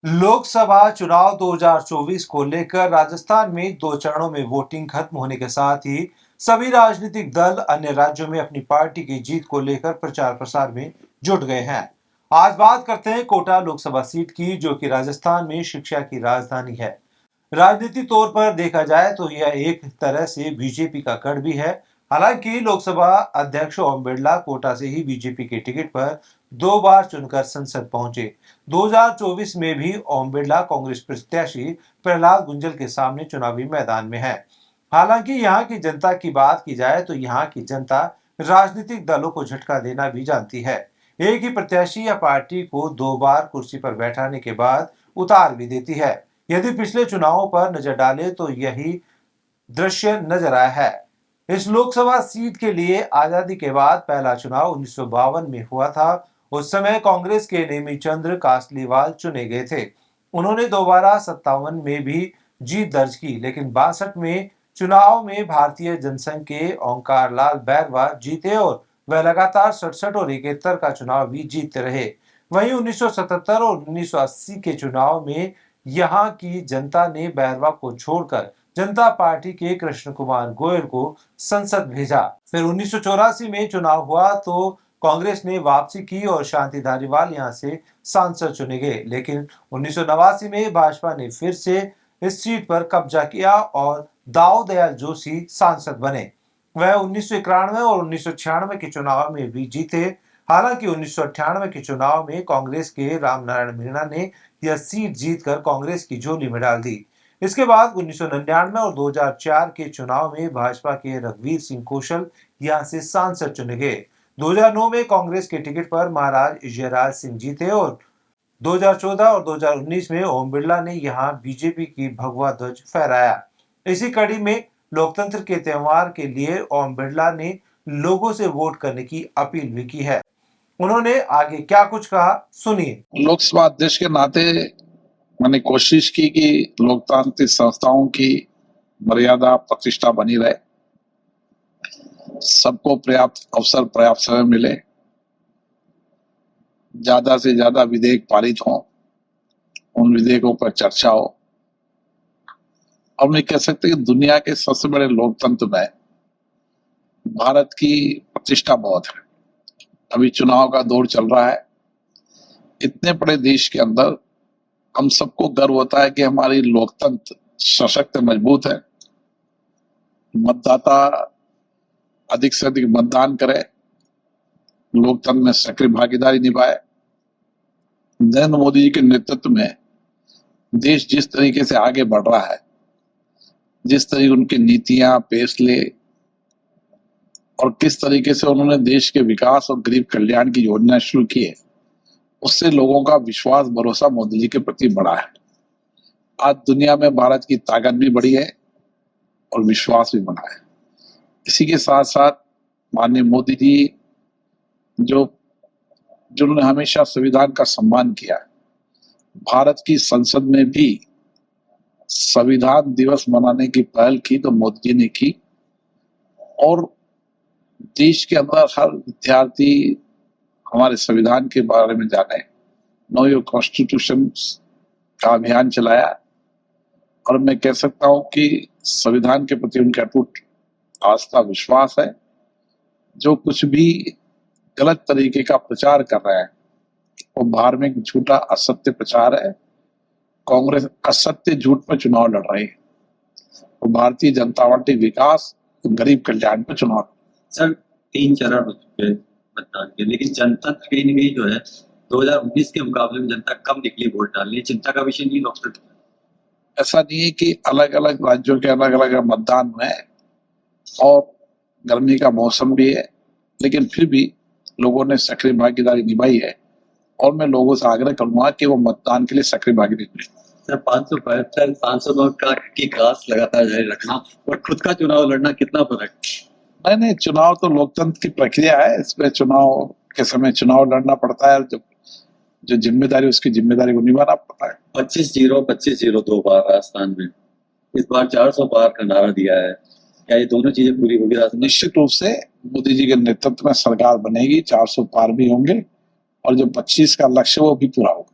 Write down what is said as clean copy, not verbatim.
लोकसभा चुनाव 2024 को लेकर राजस्थान में 2 चरणों में वोटिंग खत्म होने के साथ ही सभी राजनीतिक दल अन्य राज्यों में अपनी पार्टी की जीत को लेकर प्रचार प्रसार में जुट गए हैं। आज बात करते हैं कोटा लोकसभा सीट की, जो कि राजस्थान में शिक्षा की राजधानी है। राजनीतिक तौर पर देखा जाए तो यह एक तरह से बीजेपी का गढ़ भी है। हालांकि लोकसभा अध्यक्ष ओम बिरला कोटा से ही बीजेपी के टिकट पर 2 बार चुनकर संसद पहुंचे। 2024 में भी ओम बिरला कांग्रेस प्रत्याशी प्रहलाद गुंजल के सामने चुनावी मैदान में है। हालांकि यहाँ की जनता की बात की जाए तो यहाँ की जनता राजनीतिक दलों को झटका देना भी जानती है। एक ही प्रत्याशी या पार्टी को 2 बार कुर्सी पर बैठाने के बाद उतार भी देती है। यदि पिछले चुनावों पर नजर डाले तो यही दृश्य नजर आया है। इस लोकसभा सीट के लिए आजादी के बाद पहला चुनाव 1952 में हुआ था। उस समय कांग्रेस के नेमीचंद्र कासलीवाल चुने गए थे। उन्होंने दोबारा 57 में भी जीत दर्ज की, लेकिन 62 में चुनाव में भारतीय जनसंघ के ओंकार लाल बैरवा जीते और वह लगातार 67 और 71 का चुनाव भी जीतते रहे। वहीं 1977 और 1980 के चुनाव में यहाँ की जनता ने बैरवा को छोड़कर जनता पार्टी के कृष्ण कुमार गोयल को संसद भेजा। फिर 1984 में चुनाव हुआ तो कांग्रेस ने वापसी की और शांति धारीवाल यहां से सांसद चुने गए, लेकिन 1989 में भाजपा ने फिर से इस सीट पर कब्जा किया और दाऊ दयाल जोशी सांसद बने। वह 1991 और 1996 के चुनाव में भी जीते। हालांकि 1998 के चुनाव में कांग्रेस के रामनारायण मीणा ने यह सीट जीतकर कांग्रेस की झोली में डाल दी। इसके बाद 1999 और 2004 के चुनाव में भाजपा के रघुवीर सिंह कौशल यहां से सांसद चुने गए। 2009 में कांग्रेस के टिकट पर महाराज जयराज सिंह जीते और 2014 और 2019 में ओम बिरला ने यहां बीजेपी की भगवा ध्वज फहराया। इसी कड़ी में लोकतंत्र के त्योहार के लिए ओम बिरला ने लोगों से वोट करने की अपील भी की है। उन्होंने आगे क्या कुछ कहा, सुनिए। लोकसभा अध्यक्ष के नाते मैंने कोशिश की कि लोकतांत्रिक संस्थाओं की मर्यादा प्रतिष्ठा बनी रहे, सबको पर्याप्त अवसर पर्याप्त समय मिले, ज्यादा से ज्यादा विधेयक पारित हो, उन विधेयकों पर चर्चा हो। हम ये कह सकते हैं कि दुनिया के सबसे बड़े लोकतंत्र में भारत की प्रतिष्ठा बहुत है। अभी चुनाव का दौर चल रहा है। इतने बड़े देश के अंदर हम सबको गर्व होता है कि हमारी लोकतंत्र सशक्त मजबूत है। मतदाता अधिक से अधिक मतदान करे, लोकतंत्र में सक्रिय भागीदारी निभाए। नरेंद्र मोदी जी के नेतृत्व में देश जिस तरीके से आगे बढ़ रहा है, जिस तरीके उनकी नीतियां, फैसले और किस तरीके से उन्होंने देश के विकास और गरीब कल्याण की योजना शुरू की है, उससे लोगों का विश्वास भरोसा मोदी जी के प्रति बढ़ा है। आज दुनिया में भारत की ताकत भी बढ़ी है और विश्वास भी बढ़ा है। इसी के साथ साथ माननीय मोदी जी जिन्होंने हमेशा संविधान का सम्मान किया, भारत की संसद में भी संविधान दिवस मनाने की पहल की तो मोदी जी ने की। और देश के अंदर हर विद्यार्थी हमारे संविधान के बारे में जाने, नो योर कॉन्स्टिट्यूशन का अभियान चलाया। और मैं कह सकता हूं कि संविधान के प्रति उनका अटूट आस्था विश्वास है। जो कुछ भी गलत तरीके का प्रचार कर रहे हैं वो धार्मिक झूठा असत्य प्रचार है। कांग्रेस असत्य झूठ पर चुनाव लड़ रही है और भारतीय जनता पार्टी विकास गरीब कल्याण पर चुनाव। सर 3 चरण हो चुके हैं मतदान के, लेकिन जनता कहीं न कहीं जो है 2019 के मुकाबले में जनता कम निकली वोट डालने। चिंता का विषय नहीं डॉक्टर? ऐसा नहीं है कि अलग अलग राज्यों के अलग अलग मतदान हुए और गर्मी का मौसम भी है, लेकिन फिर भी लोगों ने सक्रिय भागीदारी निभाई है और मैं लोगों से आग्रह करूंगा कि वो मतदान के लिए सक्रिय भागीदारी निभाएं। सर 575 सांसदों की कास लगातार जारी रखना और खुद का चुनाव लड़ना कितना फर्क? नहीं, चुनाव तो लोकतंत्र की प्रक्रिया है। इसमें चुनाव के समय चुनाव लड़ना पड़ता है। जो जिम्मेदारी उसकी जिम्मेदारी को निभाना पड़ता है। 25-0 2 बार राजस्थान में, इस बार 400 पार का नारा दिया है। क्या ये दोनों चीजें पूरी होगी? निश्चित रूप से मोदी जी के नेतृत्व में सरकार बनेगी, 400 पार भी होंगे और जो 25 का लक्ष्य वो भी पूरा होगा।